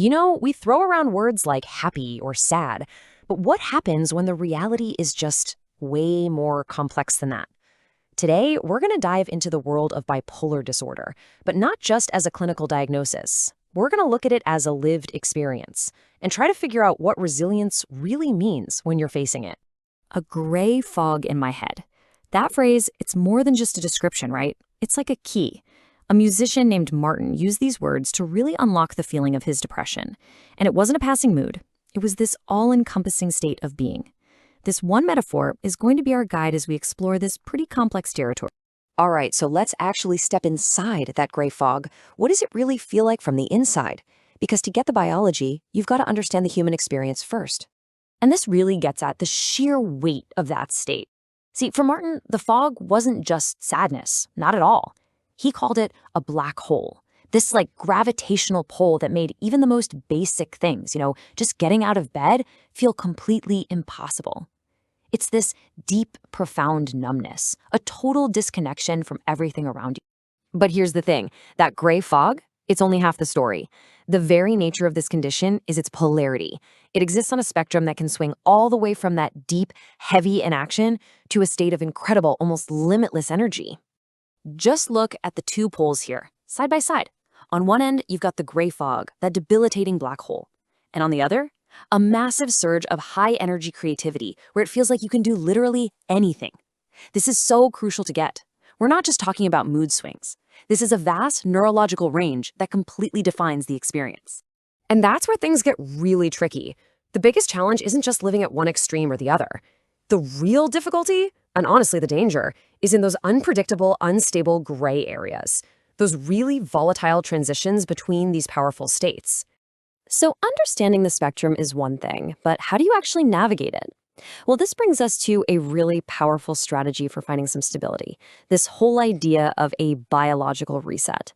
We throw around words like happy or sad, but what happens when the reality is just way more complex than that? Today, we're going to dive into the world of bipolar disorder, but not just as a clinical diagnosis. We're going to look at it as a lived experience and try to figure out what resilience really means when you're facing it. A gray fog in my head. That phrase, it's more than just a description, right? It's like a key. A musician named Martin used these words to really unlock the feeling of his depression. And it wasn't a passing mood. It was this all-encompassing state of being. This one metaphor is going to be our guide as we explore this pretty complex territory. All right, so let's actually step inside that gray fog. What does it really feel like from the inside? Because to get the biology, you've got to understand the human experience first. And this really gets at the sheer weight of that state. See, for Martin, the fog wasn't just sadness, not at all. He called it a black hole, this gravitational pull that made even the most basic things, just getting out of bed, feel completely impossible. It's this deep, profound numbness, a total disconnection from everything around you. But here's the thing, that gray fog, it's only half the story. The very nature of this condition is its polarity. It exists on a spectrum that can swing all the way from that deep, heavy inaction to a state of incredible, almost limitless energy. Just look at the two poles here, side by side. On one end, you've got the gray fog, that debilitating black hole. And on the other, a massive surge of high-energy creativity where it feels like you can do literally anything. This is so crucial to get. We're not just talking about mood swings. This is a vast neurological range that completely defines the experience. And that's where things get really tricky. The biggest challenge isn't just living at one extreme or the other. The real difficulty, and honestly the danger, is in those unpredictable, unstable gray areas, those really volatile transitions between these powerful states. So understanding the spectrum is one thing, but how do you actually navigate it? Well, this brings us to a really powerful strategy for finding some stability, this whole idea of a biological reset.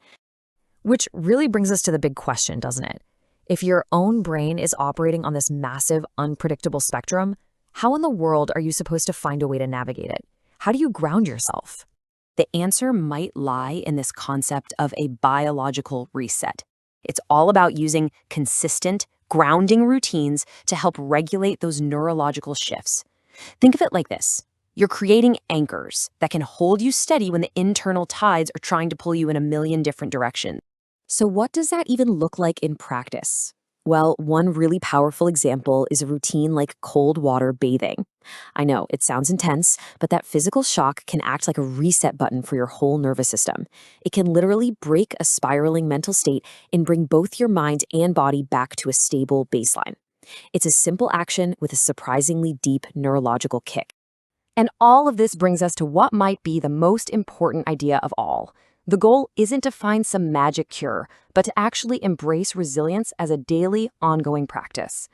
Which really brings us to the big question, doesn't it? If your own brain is operating on this massive, unpredictable spectrum, how in the world are you supposed to find a way to navigate it? How do you ground yourself? The answer might lie in this concept of a biological reset. It's all about using consistent, grounding routines to help regulate those neurological shifts. Think of it like this. You're creating anchors that can hold you steady when the internal tides are trying to pull you in a million different directions. So what does that even look like in practice? Well, one really powerful example is a routine like cold water bathing. I know, it sounds intense, but that physical shock can act like a reset button for your whole nervous system. It can literally break a spiraling mental state and bring both your mind and body back to a stable baseline. It's a simple action with a surprisingly deep neurological kick. And all of this brings us to what might be the most important idea of all. The goal isn't to find some magic cure, but to actually embrace resilience as a daily, ongoing practice.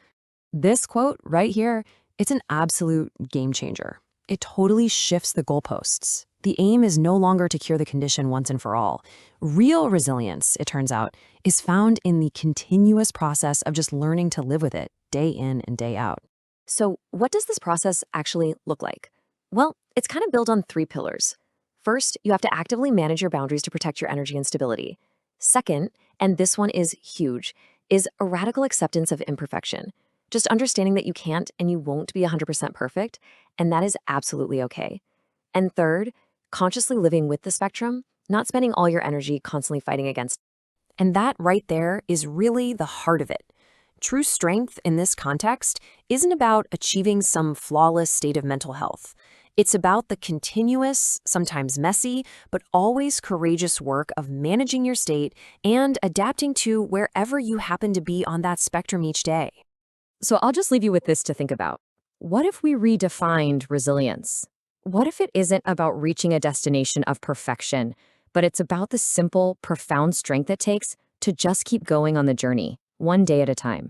This quote right here, it's an absolute game changer. It totally shifts the goalposts. The aim is no longer to cure the condition once and for all. Real resilience, it turns out, is found in the continuous process of just learning to live with it day in and day out. So what does this process actually look like? Well, it's kind of built on three pillars. First, you have to actively manage your boundaries to protect your energy and stability. Second, and this one is huge, is a radical acceptance of imperfection. Just understanding that you can't and you won't be 100% perfect, and that is absolutely okay. And third, consciously living with the spectrum, not spending all your energy constantly fighting against it. And that right there is really the heart of it. True strength in this context isn't about achieving some flawless state of mental health. It's about the continuous, sometimes messy, but always courageous work of managing your state and adapting to wherever you happen to be on that spectrum each day. So I'll just leave you with this to think about. What if we redefined resilience? What if it isn't about reaching a destination of perfection, but it's about the simple, profound strength it takes to just keep going on the journey, one day at a time?